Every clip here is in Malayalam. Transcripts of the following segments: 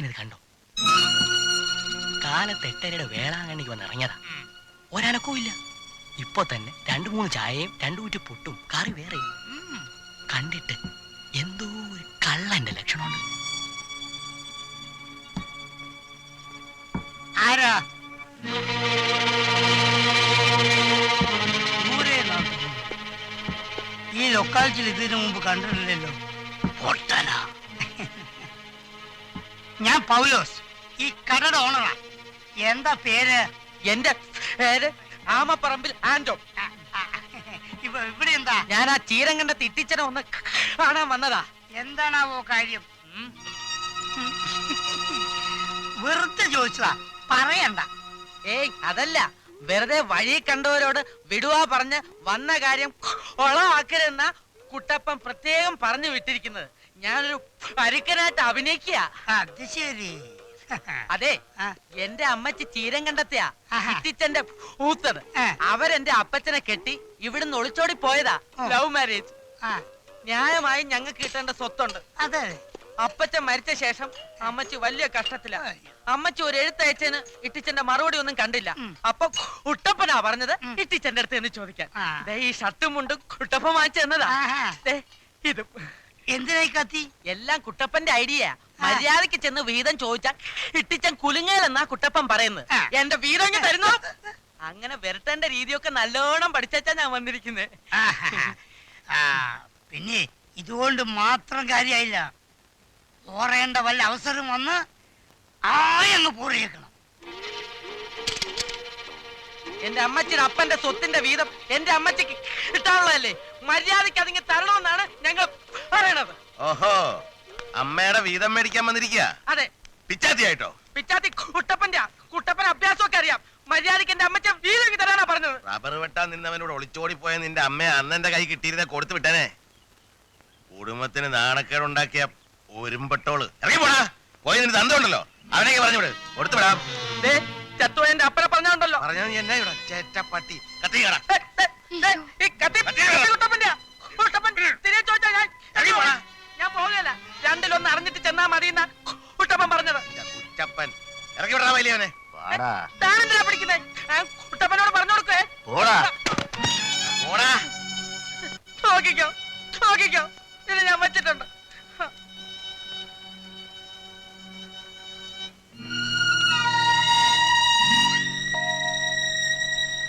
ഇത് കണ്ടോ? കാലത്ത് 8:30 വേളാങ്കണ്ണിക്ക് വന്ന് ഇറങ്ങിയതാ. ഒരനക്കവും ഇല്ല. ഇപ്പൊ തന്നെ 2-3 ചായയും 2 കുറ്റി പുട്ടും കറി വേറെ. കണ്ടിട്ട് എന്തോ ഒരു കള്ളന്റെ ലക്ഷണമുണ്ട്. ആരാ? ഈ ലൊക്കാലിറ്റിയിൽ ഇതിനു മുമ്പ് കണ്ടിട്ടില്ലല്ലോ. പൊട്ടനാ. ഞാൻ പൗലോസ്, ഈ കടയുടെ ഓണറാ. എന്താ പേര്? എന്റെ പേര് ആമപ്പറമ്പിൽ ആന്റോ. ഇവിടെ എന്താ? ഞാൻ ആ ചീരങ്കണ്ട തിട്ടിച്ചനെ ഒന്ന് കാണാൻ വന്നതാ. എന്താണാവോ കാര്യം? വെറുതെ ചോദിച്ചതാ, പറയണ്ട. ഏയ് അതല്ല, വെറുതെ വഴി കണ്ടവരോട് വിടുവാ പറഞ്ഞ് വന്ന കാര്യം കൊളമാക്കരുതെന്ന കുട്ടപ്പൻ പ്രത്യേകം പറഞ്ഞു വിട്ടിരിക്കുന്നത്. ഞാനൊരു പരുക്കനായിട്ട് അഭിനയിക്കുക. അത് ശരി. അതെ, എന്റെ അമ്മച്ചി ചീരം കണ്ടെത്തിയാ ഇട്ടിച്ചന്റെ ഊത്തത്. അവരെന്റെ അപ്പച്ചനെ കെട്ടി ഇവിടുന്ന് ഒളിച്ചോടി പോയതാ. Love marriage. ന്യായമായി ഞങ്ങൾക്ക് കിട്ടേണ്ട സ്വത്തുണ്ട്. അതെ. അപ്പച്ചൻ മരിച്ച ശേഷം അമ്മച്ചി വലിയ കഷ്ടത്തില. അമ്മച്ചി ഒരു എഴുത്തയച്ചന് ഇട്ടിച്ചന്റെ മറുപടി ഒന്നും കണ്ടില്ല. അപ്പൊ കുട്ടപ്പനാ പറഞ്ഞത് ഇട്ടിച്ചന്റെ അടുത്ത് എന്ന് ചോദിക്കാൻ. ഈ ഷർട്ടും മുണ്ടും കുട്ടപ്പൻ വാങ്ങിച്ചു തന്നതാ. ഇത് എന്തിനായി കത്തി? എല്ലാം കുട്ടപ്പന്റെ ഐഡിയ. മര്യാദക്ക് ചെന്ന് വീതം ചോദിച്ചാൽ ഇട്ടിച്ചൻ കുലുങ്ങലെന്നാ കുട്ടപ്പൻ പറയുന്നത്. എന്റെ വീതം തരുന്നു. അങ്ങനെ വരട്ടേണ്ട രീതിയൊക്കെ നല്ലോണം പഠിച്ചാ ഞാൻ വന്നിരിക്കുന്നത്. പിന്നെ ഇതുകൊണ്ട് മാത്രം കാര്യമായില്ല. ഓറേണ്ട വല്ല അവസരം വന്ന് ആയങ്ങ് പൂറിയേക്കണം. എന്റെ അമ്മച്ചിയുടെ അപ്പന്റെ സ്വത്തിന്റെ വീതം എന്റെ അമ്മച്ചിക്ക് കിട്ടാനുള്ളതല്ലേ? മര്യാദക്ക് അതിങ്ങ് തരണമെന്നാണ് ഞങ്ങൾ പറയണത്. ഓഹോ, അമ്മയുടെ വീതം മേടിക്കാൻ വന്നിരിക്കുക? അതെ. പിച്ചാത്തിയായിട്ടോ? പിച്ചാത്തി കുട്ടപ്പൻ അഭ്യാസമൊക്കെ അറിയാം. മര്യാദക്ക് എന്റെ അമ്മച്ച വീതം തരാനാ പറഞ്ഞത്. റബ്ബർ വെട്ടാൻ നിന്നവനോട് ഒളിച്ചോടി പോയ നിന്റെ അമ്മയെ അന്ന് എന്റെ കൈ കിട്ടിയിരുന്ന കൊടുത്തു വിട്ടനെ. കുടുംബത്തിന് നാണക്കേടുണ്ടാക്കിയ ഒരുമ്പെട്ടോള്. ഇറങ്ങി പോടാ. പോയി നിന്റെ തന്തണ്ടല്ലോ, അവനെയൊക്കെ പറഞ്ഞു വിട്. കൊടുത്തു വിടാം. ചത്തു എന്റെ അപ്പനെ പറഞ്ഞോണ്ടല്ലോ. പറഞ്ഞ എന്നെ ഇവിടെ ചേറ്റപ്പട്ടി കത്തി കട. ഞാൻ പോകല. രണ്ടിലൊന്ന് അറിഞ്ഞിട്ട് ചെന്നാ മതിയെന്ന കുട്ടപ്പൻ പറഞ്ഞത്. കുറ്റപ്പൻ ഇറങ്ങി വിടാ. വലിയവനെ താനെന്തിനാ പിടിക്കുന്നേ? കുട്ടപ്പനോട് പറഞ്ഞു കൊടുക്കേ. നോക്കിക്കോ, ഇത് ഞാൻ വച്ചിട്ടുണ്ട്.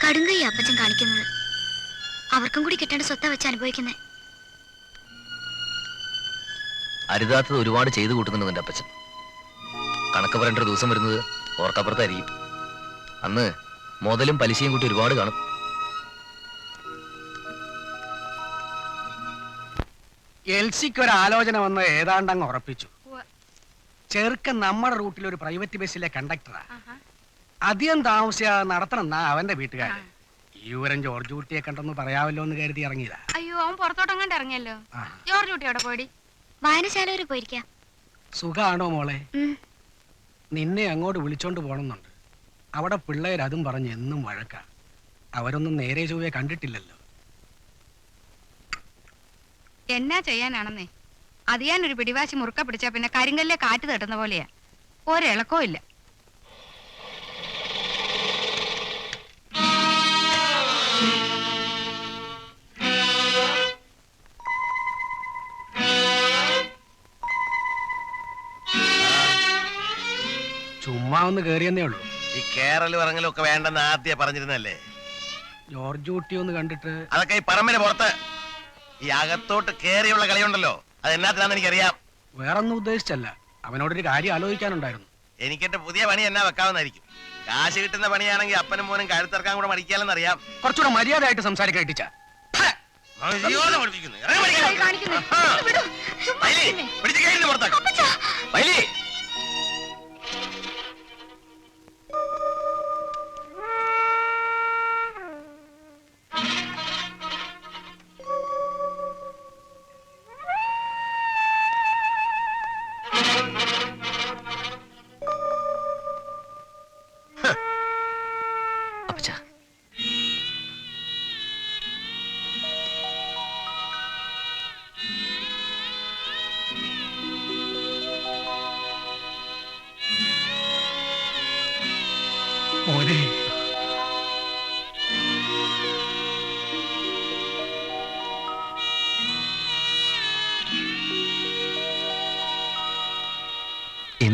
കടുങ്കൈ അപ്പച്ചൻ കാണിക്കുന്നത്. അവർക്കും കൂടി കിട്ടേണ്ട സ്വത്താ വെച്ച് അനുഭവിക്കുന്നേ. അരുതാത്തത് ഒരുപാട് ചെയ്തു കൂട്ടുന്നുണ്ട് നിന്റെ അപ്പച്ചൻ. കണക്ക് പറയേണ്ട ദിവസം വരുന്നത് ഓർക്കപ്പുറത്തായിരിക്കും. അന്ന് മുതലും പലിശയും കൂട്ടി ഒരുപാട് കാണും. എൽസിക്ക് ഒരു ആലോചന വന്ന് ഏതാണ്ടങ്ങ് ഉറപ്പിച്ചു. ചെറുക്കൻ നമ്മുടെ റൂട്ടിൽ ഒരു പ്രൈവറ്റ് ബസ്സിലെ കണ്ടക്ടറാ. അധികം താമസിയാതെ നടത്തണമെന്നാ അവന്റെ വീട്ടുകാര്. ഈ വിവരം ജോർജ് കുട്ടിയെ കണ്ടെന്ന് പറയാമല്ലോ എന്ന് കരുതി ഇറങ്ങിയതാ. അയ്യോ, അവൻ പുറത്തോട്ടങ്ങാണ്ട് ഇറങ്ങിയല്ലോ. ജോർജ് കുട്ടി അവിടെ പോയി വായനശാല വരെ പോയിരിക്കാം. സുഖാണോ മോളെ? നിന്നെ അങ്ങോട്ട് വിളിച്ചോണ്ട് പോണമെന്നുണ്ട്. അവിടെ പിള്ളേർ അതും പറഞ്ഞ് എന്നും വഴക്കാ. അവരൊന്നും നേരെ ചൊവ്വേ കണ്ടിട്ടില്ലല്ലോ. എന്നാ ചെയ്യാനാണെന്നേ, അത് ഞാനൊരു പിടിവാശി മുറുക്ക പിടിച്ചാ പിന്നെ കരിങ്കല്ലേ കാറ്റ് തട്ടുന്ന പോലെയാ. ഒരിളക്കോ ഇല്ല. ചുമ്മാ ഒന്ന് കേറിയെന്നേ ഉള്ളൂ. ഈ കേരള ഇറങ്ങലും ഒക്കെ വേണ്ടെന്ന് ആദ്യം പറഞ്ഞിരുന്നല്ലേ? ജോർജ് കുട്ടി ഒന്ന് കണ്ടിട്ട്. അതൊക്കെ ഈ പറമ്പിന് പുറത്ത്. ഈ അകത്തോട്ട് കേറിയുള്ള കളിയുണ്ടല്ലോ, അത് എന്നാത്തിനാന്ന് എനിക്കറിയാം. വേറൊന്നും ഉദ്ദേശിച്ചല്ല, അവനോടൊരു കാര്യം ആലോചിക്കാനുണ്ടായിരുന്നു. എനിക്കെന്റെ പുതിയ പണി എന്നാ വെക്കാവുന്നായിരിക്കും. കാശ് കിട്ടുന്ന പണിയാണെങ്കിൽ അപ്പനും മോനും കഴുത്തിറക്കാൻ കൂടെ മടിക്കാലെന്നറിയാം. കുറച്ചുകൂടെ മര്യാദയായിട്ട് സംസാരിക്കാൻ ഇട്ടിച്ച.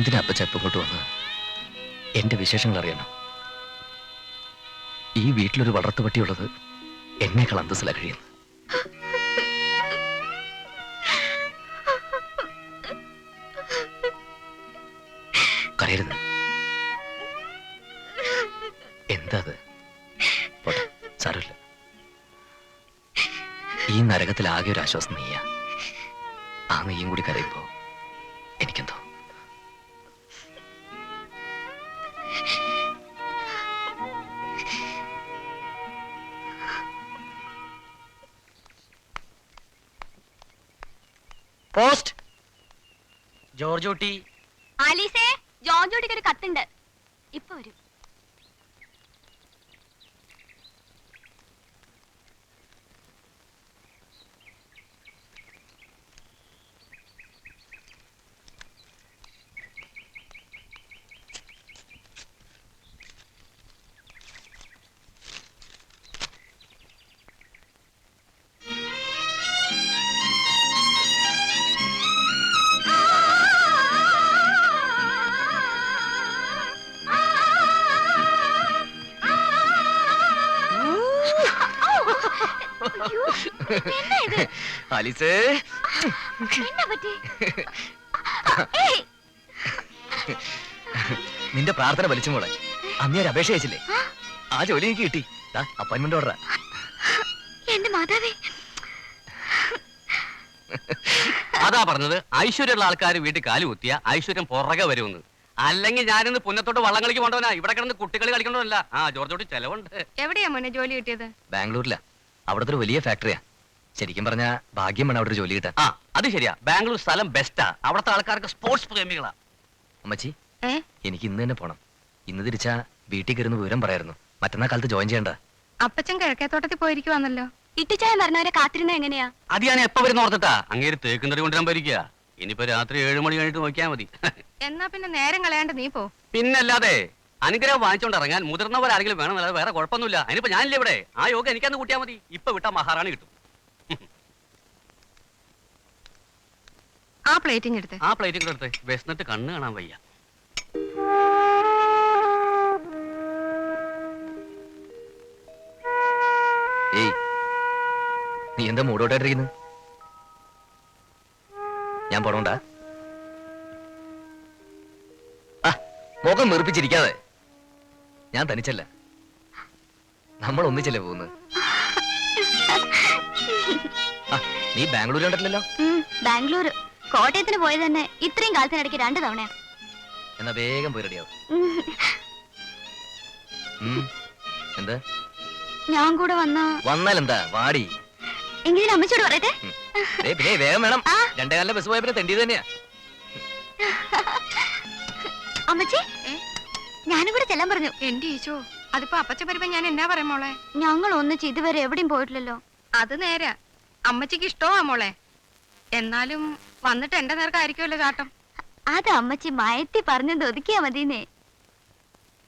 എന്തിനാ അപ്പച്ച ഇപ്പം ഇങ്ങോട്ട് വന്നത്? എന്റെ വിശേഷങ്ങൾ അറിയണം. ഈ വീട്ടിലൊരു വളർത്തുപട്ടിയുള്ളത് എന്നേക്കാൾ അന്തസ്സിലാ കഴിയുന്നു. കരയരുത്. എന്താ അത്? പോട്ടെ, സാരമില്ല. ഈ നരകത്തിൽ ആകെ ഒരു ആശ്വാസം നീയാ. ആ നീയും കൂടി കരയുമ്പോ എനിക്കെന്തോ. പോസ്റ്റ്. ജോർജ് കുട്ടി. ആലീസേ, ജോർജ് കുട്ടിക്ക് ഒരു കത്തുണ്ട്. ഇപ്പൊ വരും. ആലീസേ, നിന്റെ പ്രാർത്ഥന വലിച്ചു മോളെ. അന്ന് ഒരു അപേക്ഷ അയച്ചില്ലേ? ആ ജോലി എനിക്ക് കിട്ടി. അപ്പോയിന്റ്മെന്റ് ഓർഡറാ. എന്റെ മാതാവേ, അതാ പറഞ്ഞത്, ഐശ്വര്യമുള്ള ആൾക്കാർ വീട്ടിൽ കാല് കുത്തിയ ഐശ്വര്യം പുറകെ വരുമെന്ന്. അല്ലെങ്കിൽ ഞാനിന്ന് പുന്നത്തോട്ട് വള്ളം കളിക്ക് കൊണ്ടവനാ. ഇവിടെ കിടന്ന് കുട്ടികളി കളിക്കണമല്ല. ആ ജോർജോട്ട് ചെലവുണ്ട്. എവിടെയാ മോനെ ജോലി കിട്ടിയത്? ബാംഗ്ലൂരിലാ. അവിടുത്തെ ഒരു വലിയ ഫാക്ടറിയാ. ശരിക്കും പറഞ്ഞ ഭാഗ്യം വേണം അവിടെ ഒരു ജോലി കിട്ടാൻ. ആ അത് ശരിയാ, ബാംഗ്ലൂർ സ്ഥലം ബെസ്റ്റാ. അവിടുത്തെ ആൾക്കാർക്ക് സ്പോർട്സ് പ്രേമികളാ. അമ്മച്ചി, എനിക്ക് ഇന്ന് തന്നെ പോണം. ഇന്ന് തിരിച്ചാ വീട്ടിൽ കയറുന്ന വിവരം പറയായിരുന്നു. മറ്റന്നാ കാലത്ത് ജോയിൻ ചെയ്യണ്ട. അപ്പച്ചൻ കിഴക്കേത്തോട്ടത്തിൽ പോയിരിക്കുവാന്നല്ലോ. ഇട്ടിച്ചായ പറഞ്ഞവരെ കാത്തിരുന്ന എങ്ങനെയാ? അത് ഞാൻ എപ്പോ വരുന്ന ഓർത്തിട്ടാ. അങ്ങേര് തേക്കുന്നറി കൊണ്ടുവരാൻ പോയിരിക്കുക. ഇനിയിപ്പോ രാത്രി 7 മണി കഴിഞ്ഞിട്ട് നോക്കിയാൽ മതി. എന്നാ പിന്നെ നേരം കളയാണ്ട് നീ പോ. പിന്നല്ലാതെ അനുഗ്രഹം വാങ്ങിച്ചോണ്ട് ഇറങ്ങാൻ മുതിർന്നവരാരെങ്കിലും വേണമെന്നല്ലാതെ വേറെ കുഴപ്പമൊന്നുമില്ല. അതിനിപ്പോ ഞാനില്ലേ ഇവിടെ. ആ യോഗ എനിക്കന്ന് കൂട്ടിയാൽ മതി. ഇപ്പൊ വിട്ടാ മഹാറാണി കിട്ടും. ആ പ്ലേറ്റിങ് എടുത്ത്. ആ പ്ലേറ്റും കൂടെ എടുത്ത്. വിശന്നിട്ട് കണ്ണ് കാണാൻ വയ്യ. ഏയ്, നീ എന്താ മൂടോട്ടായിട്ടിരിക്കുന്നു? ഞാൻ പോണോണ്ടാ? മുഖം വീർപ്പിച്ചിരിക്കാതെ. ഞാൻ തനിച്ചല്ല, നമ്മൾ ഒന്നിച്ചല്ലേ പോകുന്നത്. നീ ബാംഗ്ലൂർ കണ്ടിട്ടില്ലല്ലോ? ബാംഗ്ലൂർ. കോട്ടയത്തിന് പോയത് തന്നെ ഇത്രയും കാലത്തിനിടയ്ക്ക് 2 തവണയാ. എന്നാ വേഗം പോയി റെഡിയാവും. എന്താ? ഞാൻ കൂടെ വന്നാലെന്താ? വാടി. എങ്കിലും അമ്മച്ചോട് പറയട്ടെ. പിന്നെ വേഗം വേണം. 2 കാലിലെ ബസ് പോയപ്പോ തെണ്ടി തന്നെയാ. അമ്മച്ചി, ഞാനും കൂടെ ചെല്ലാൻ പറഞ്ഞു. എന്റെ ഈശോ, അതിപ്പോ അപ്പച്ച വരുമ്പോ ഞാൻ എന്നാ പറയാം മോളെ? ഞങ്ങൾ ഒന്നിച്ച് ഇതുവരെ എവിടെയും പോയിട്ടില്ലല്ലോ. അത് നേരാ, അമ്മച്ചിക്ക് ഇഷ്ടമാ മോളെ. എന്നാലും വന്നിട്ട് എന്റെ നേർക്കായിരിക്കുമല്ലോ ചാട്ടം. അത് അമ്മച്ചി മയത്തി പറഞ്ഞത് ഒതുക്കിയാ മതിന്നേ.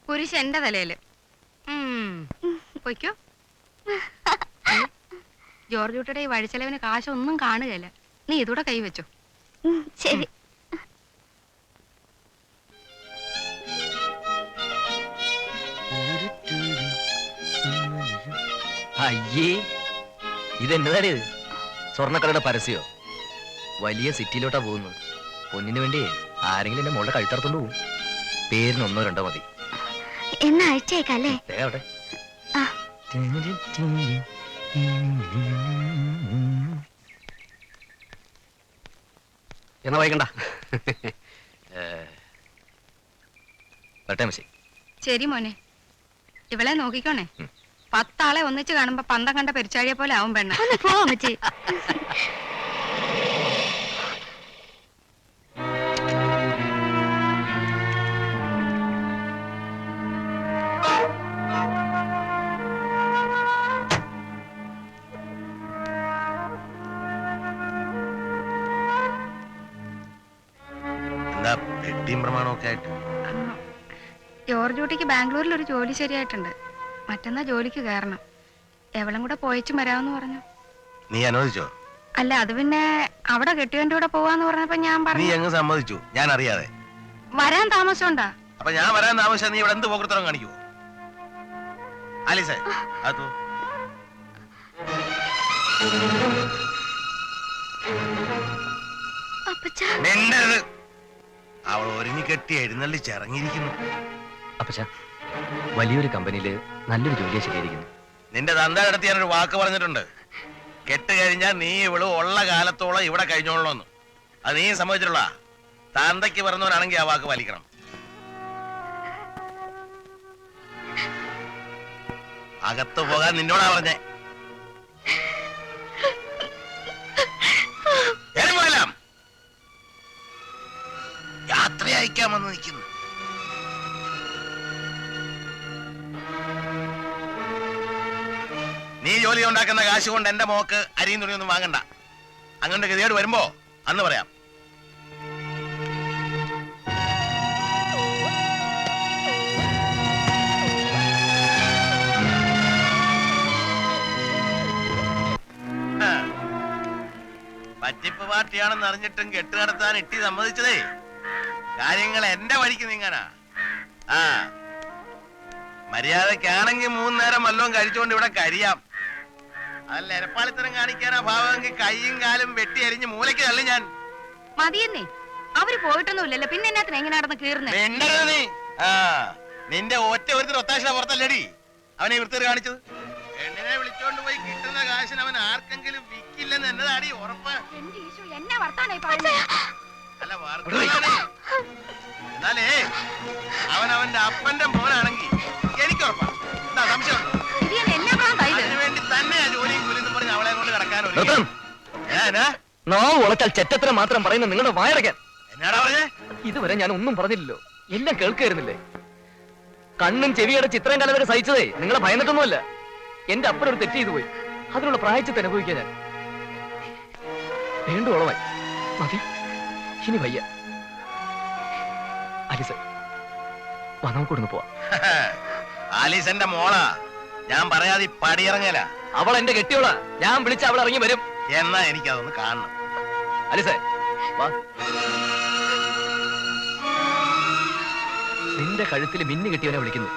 കുരിശ് എന്റെ തലയില്. പൊയ്ക്കോ. ജോർജ് കുട്ടിയുടെ ഈ വഴിച്ചെലവിന് കാശൊന്നും കാണുകയില്ല. നീ ഇതൂടെ കൈവച്ചോ. ശരി. അയ്യേ, ഇതെന്നതാണ്? ഇത് സ്വർണ്ണക്കടയുടെ പരസ്യോ? വലിയ സിറ്റിയിലോട്ടാ പോകുന്നത്. പൊന്നിന് വേണ്ടി ആരെങ്കിലും എന്റെ മോളുടെ കഴുത്തറുത്തോണ്ട് പോകും. പേരിന് 1 2 മതി. എന്നാ അയച്ചേക്കല്ലേ? അവിടെ എന്നാ വായിക്കണ്ട. വരട്ടെ മച്ചി. ശരി മോനെ, ഇവളെ നോക്കിക്കോണേ. 10 ആളെ ഒന്നിച്ച് കാണുമ്പോ പന്തം കണ്ട പെരിച്ചാഴിയെ പോലെ ആവും പെണ്ണ. പോ അമ്മച്ചി. എന്താ പെട്ടിയും പ്രമാണമൊക്കെ ആയിട്ട്? ജോർജ് കുട്ടിക്ക് ബാംഗ്ലൂരിൽ ഒരു ജോലി ശരിയായിട്ടുണ്ട്. മറ്റന്നാ ജോലിക്ക് കയറണം. എവളും കൂടെ പോയിച്ചും വരാമെന്ന് പറഞ്ഞു. നീ അനുവദിച്ചോ? അല്ല, അത് പിന്നെ അവിടെ കെട്ടിയവന്റെ കൂടെ പോവാന്ന് പറഞ്ഞപ്പോ ഞാൻ നീ പറഞ്ഞു. അങ്ങ് സമ്മതിച്ചു? ഞാൻ അറിയാതെ? വരാൻ താമസമുണ്ടാ? അപ്പൊ ഞാൻ വരാൻ താമസിച്ചാൽ നീ ഇവിടെ എന്ത് പോകൃത്തരം കാണിക്കുവോ? ആലീസേ അതോ അപ്പച്ച മിണ്ടരുത്. അവൾ ഒരുങ്ങി കെട്ടി എഴുന്നള്ളി ചിറങ്ങിയിരിക്കുന്നു. അപ്പച്ച വലിയൊരു കമ്പനിയില് നല്ലൊരു ജോലിയെ ശരിയായിരിക്കുന്നു. നിന്റെ തന്ത അടുത്ത് ഞാനൊരു വാക്ക് പറഞ്ഞിട്ടുണ്ട്. കെട്ട് കഴിഞ്ഞാൽ നീ ഇവള് ഉള്ള കാലത്തോളം ഇവിടെ കഴിഞ്ഞോളൂന്ന്. അത് നീ സമ്മതിച്ചിട്ടുള്ള തന്തയ്ക്ക് പറഞ്ഞവനാണെങ്കിൽ ആ വാക്ക് പാലിക്കണം. അകത്ത് പോകാൻ നിന്നോടാ പറഞ്ഞേ. പോകലാം. യാത്ര അയക്കാമെന്ന് നിൽക്കുന്നു. നീ ജോലി ഉണ്ടാക്കുന്ന കാശ് കൊണ്ട് എന്റെ മോക്ക് അരിയും തുണിയൊന്നും വാങ്ങണ്ട. അങ്ങോട്ട് ഗതികേട് വരുമ്പോ അന്ന് പറയാം. പറ്റിപ്പ് പാർട്ടിയാണെന്ന് അറിഞ്ഞിട്ടും കെട്ട് നടത്താൻ ഇട്ടി സമ്മതിച്ചതേ കാര്യങ്ങൾ എന്റെ വഴിക്ക് നീങ്ങാനാ. ആ മര്യാദക്കാണെങ്കിൽ 3 നേരം വല്ലതും കഴിച്ചുകൊണ്ട് ഇവിടെ കരിയാം. അതല്ല എരപ്പാളിത്തരം കാണിക്കാനാ ഭാവമെങ്കിൽ കൈയും കാലും വെട്ടി അരിഞ്ഞ് മൂലയ്ക്ക് തള്ളി ഞാൻ. മതിയെന്നേ, അവര് പോയിട്ടൊന്നുമില്ലല്ലോ, പിന്നെ എന്നാത്തിന് എങ്ങനെ നടന്ന് കീറുന്നേ? മിണ്ടരുത് നീ. ആ നിന്റെ ഒറ്റ ഒരുത്തിന് ഒത്താശ പുറത്തല്ലേടി അവനെ വൃത്തിയിൽ കാണിച്ചത്. പെണ്ണിനെ വിളിച്ചോണ്ട് പോയി കിട്ടുന്ന കാശിന് അവൻ ആർക്കെങ്കിലും വിക്കില്ലെന്ന് എന്നതാടി ഉറപ്പ്. എന്നാ വർത്താനായി പറയുന്നേ? അല്ല വാർത്തയാണ്. എന്നാലേ അവൻ അവന്റെ അപ്പന്റെ മോനാണെങ്കിൽ എനിക്ക് ഉറപ്പാണ്. എന്താ സംശയമുണ്ടോ? അതിനുവേണ്ടി തന്നെയാ ജോലിയും കൂലിയും പറഞ്ഞ് അവളെ കൊണ്ട് കിടക്കാൻ ഉളച്ചാൽ ചെറ്റത്തിന് മാത്രം പറയുന്ന നിങ്ങളുടെ വായടക്കാൻ എന്നാടാ പറഞ്ഞേ? ഇതുവരെ ഞാൻ ഒന്നും പറഞ്ഞില്ലല്ലോ, എല്ലാം കേൾക്കായിരുന്നില്ലേ? കണ്ണും ചെവിയുടെ ചിത്രം കലവരെ സഹിച്ചതേ നിങ്ങളെ ഭയന്നിട്ടൊന്നുമല്ല. എന്റെ അപ്പനൊരു തെറ്റ് ചെയ്തു പോയി, അതിനുള്ള പ്രായച്ചിത്ത് അനുഭവിക്കാൻ ഞാൻ വേണ്ടുവോളമായി. മതി, ഇനി വയ്യ. അലിസ വാ, നമുക്കൊടുന്ന് പോവാം. ആലീസന്റെ മോളാ, ഞാൻ പറയാതെ പടിയിറങ്ങല. അവൾ എന്റെ കെട്ടിയോളാ, ഞാൻ വിളിച്ച അവൾ ഇറങ്ങി വരും. എന്നാ എനിക്കതൊന്ന് കാണണം. അലിസേ വാ. നിന്റെ കഴുത്തിൽ മിന്നു കെട്ടിയവനെ വിളിക്കുന്നു.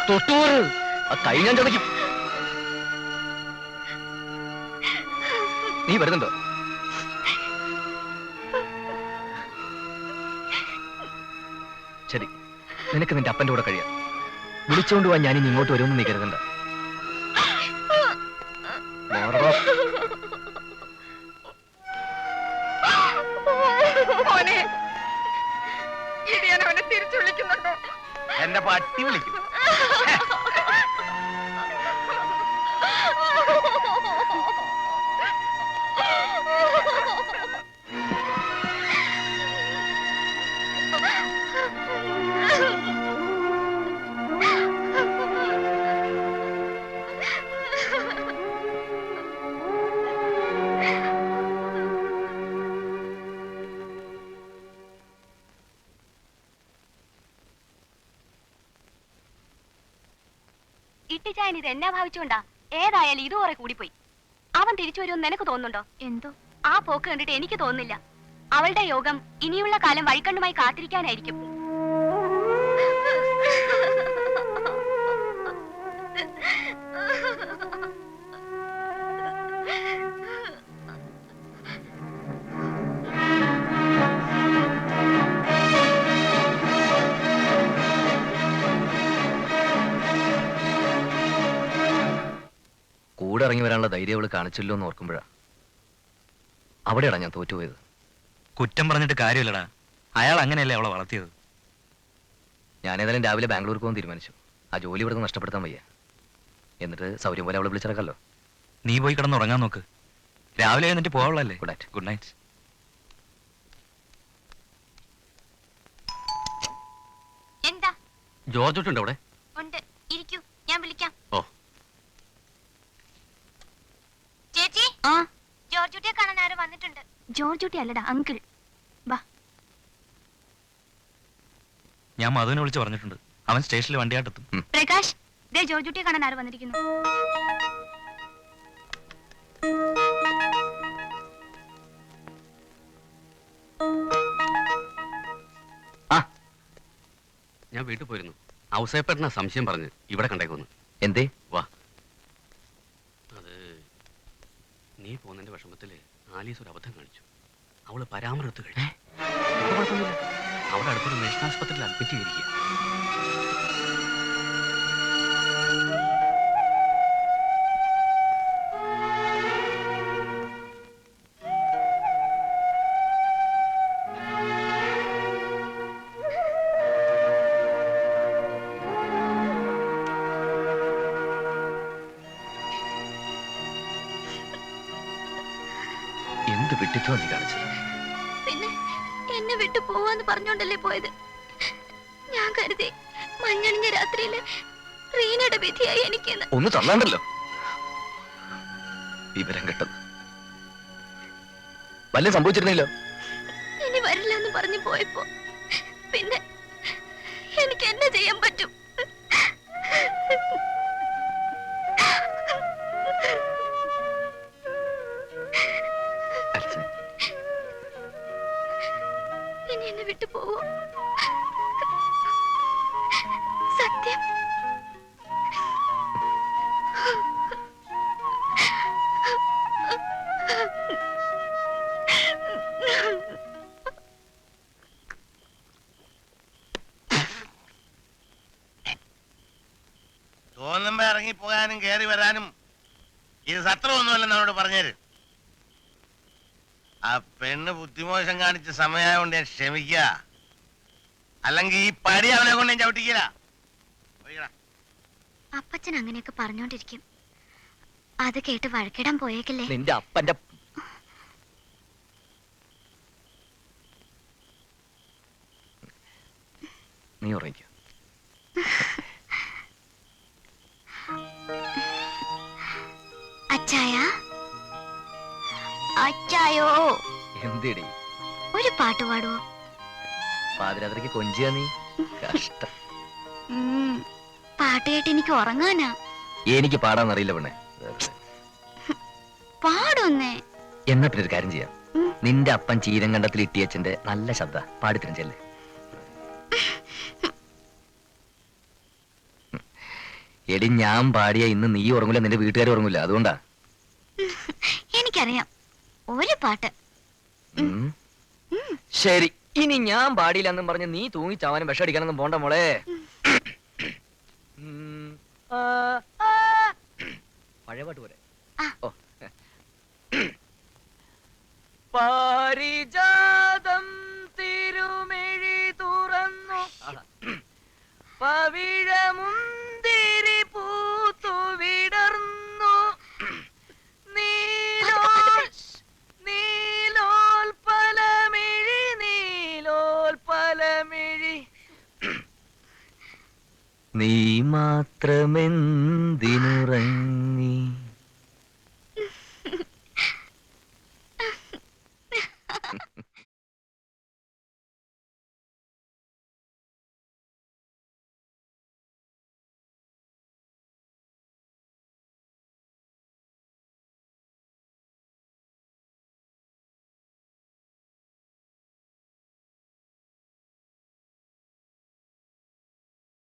തൊട്ടൂറ് ആ കൈ ഞാൻ ചതയ്ക്കും. നീ വരുന്നുണ്ടോ? ശരി, നിനക്ക് നിന്റെ അപ്പന്റെ കൂടെ കഴിയാം. വിളിച്ചോണ്ട് പോവാൻ ഞാനിനി ഇങ്ങോട്ട് വരുമെന്ന് നീ കരുതണ്ട. തിരിച്ചു വിളിക്കുന്നുണ്ടോ? എന്റെ പട്ടി വിളിക്കും. ഇട്ടിച്ചായൻ ഇത് എന്നാ ഭാവിച്ചുകൊണ്ടാ? ഏതായാലും ഇത് കുറെ കൂടിപ്പോയി. അവൻ തിരിച്ചു വരുമെന്ന് നിനക്ക് തോന്നുന്നുണ്ടോ? എന്തോ ആ പോക്ക് കണ്ടിട്ട് എനിക്ക് തോന്നുന്നില്ല. അവളുടെ യോഗം ഇനിയുള്ള കാലം വഴിക്കണ്ണുമായി കാത്തിരിക്കാനായിരിക്കും. കൂടെ ഇറങ്ങി വരാനുള്ള ധൈര്യം അവള് കാണിച്ചല്ലോ എന്ന് ഓർക്കുമ്പോഴാ അവിടെയാണ് ഞാൻ തോറ്റുപോയത്. കുറ്റം പറഞ്ഞിട്ട് കാര്യമില്ലടാ, അയാൾ അങ്ങനെയല്ലേ അവളെ വളർത്തിയത്. ഞാനേതായാലും രാവിലെ ബാംഗ്ലൂർക്ക് പോകാൻ തീരുമാനിച്ചു. ആ ജോലി ഇവിടെ നിന്ന് നഷ്ടപ്പെടുത്താൻ വയ്യ. എന്നിട്ട് സൗകര്യം പോലെ അവളെ വിളിച്ചിറക്കല്ലോ. നീ പോയി കിടന്ന് ഉറങ്ങാൻ നോക്ക്, രാവിലെ എഴുന്നിട്ട് പോകാനുള്ളല്ലേ. Good night. Good night. എന്താ? ജോർജ് ഉണ്ടോ അവിടെ? ഉണ്ട്, ഇരിക്കൂ, ഞാൻ വിളിക്കാം. ഓ ചേച്ചി, ജോർജുട്ടിയെ കാണാൻ ആരോ ജോർജ് കുട്ടി അല്ലടാ, അങ്കിൾ. ബാ. ഞാൻ മധുവിനെ വിളിച്ച് പറഞ്ഞിട്ടുണ്ട്. അവൻ സ്റ്റേഷനിൽ വണ്ടിയാട്ടെത്തും. പ്രകാശ്, ദേ ജോർജ് കുട്ടിയെ കാണാൻ ആര് വന്നിരിക്കുന്നു? ഞാൻ വീട്ടിൽ പോയിരുന്നു. ഔസേപ്പേട്ടനാ സംശയം പറഞ്ഞ് ഇവിടെ കണ്ടേക്കൊന്ന്. എന്തേ? വാ. അത് നീ പോന്നതിന്റെ വിഷമത്തില് ആലീസ് ഒരു അബദ്ധം കാണിച്ചു. അവള് പരാമർശത്ത് കഴിഞ്ഞു. അവിടെ അടുത്തൊരു മേഷനാശുപത്രിയിൽ അഡ്മിറ്റ് ചെയ്തിരിക്കുക. എന്ത് വിട്ടിട്ടോ നീ കാണിച്ചത്? പിന്നെ എന്നെ വിട്ടു പോവാന്ന് പറഞ്ഞോണ്ടല്ലേ പോയത്. ഞാൻ കരുതി മഞ്ഞണിഞ്ഞ രാത്രിയില് റീനയുടെ വിധിയായി എനിക്കെന്ന്. ഒന്ന് തള്ളാണ്ടല്ലോ. വിവരം കെട്ടത് വല്ല സംഭവിച്ചിരുന്നില്ലോ. ഇനി വരില്ല എന്ന് പറഞ്ഞു പോയപ്പോ പിന്നെ എനിക്ക് എന്നെ ചെയ്യാൻ പറ്റും? ഇനി എന്നെ വിട്ടു പോവോ? സത്യം. തോന്നുമ്പോ ഇറങ്ങി പോകാനും കയറി വരാനും ഇത് സത്രമൊന്നുമല്ല എന്നോട് പറഞ്ഞേര്. ആ പെണ്ണ് ബുദ്ധിമോശം കാണിച്ച സമയമായോണ്ട് ഞാൻ ക്ഷമിക്ക. അല്ലെങ്കിൽ ഈ പടി അവനെ കൊണ്ട് ഞാൻ ചവിട്ടിക്കില്ല. അപ്പച്ചൻ അങ്ങനെയൊക്കെ പറഞ്ഞോണ്ടിരിക്കും. അത് കേട്ട് വഴക്കിടാൻ പോയേക്കല്ലേ. നിന്റെ അപ്പന്റെ നീ ഉറങ്ങിക്ക. അച്ചായ, അച്ചായോ, എന്തേടി ഒരു പാട്ട് പാടുവോ? പാതിരാത്രിക്ക് കൊഞ്ചിയാ നീ? കഷ്ടം. പാട്ട് കേട്ട് എനിക്ക് ഉറങ്ങാനാ. എനിക്ക് പാടാന്നറിയില്ല പെണ്ണെ. പാടൊന്നേ. എന്നാ പിന്നെ ഒരു കാര്യം ചെയ്യാം. നിന്റെ അപ്പൻ ചീരങ്കണ്ടത്തിൽ ഇട്ടിയച്ചന്റെ നല്ല ശബ്ദ പാടിത്തരം ചെല്ലേ. എടി ഞാൻ പാടിയ ഇന്ന് നീ ഉറങ്ങൂല, നിന്റെ വീട്ടുകാർ ഉറങ്ങൂല. അതുകൊണ്ടാ. എനിക്കറിയാം ഒരു പാട്ട്. ശരി, ഇനി ഞാൻ പാടിയില്ല എന്നും പറഞ്ഞ് നീ തൂങ്ങി ചാവാനും വിഷടിക്കാനൊന്നും പോണ്ട മോളെ. പഴയ പാട്ട് പോരെ? ഓ, പാരിജാതം തിരുമിഴി തുറന്നു പവിഴമുന്തിരി പൂത്തു വിടർന്നു നീലോൽപലമിഴി നീലോൽപലമിഴി നീ മാത്രമെന്തിനുറങ്ങി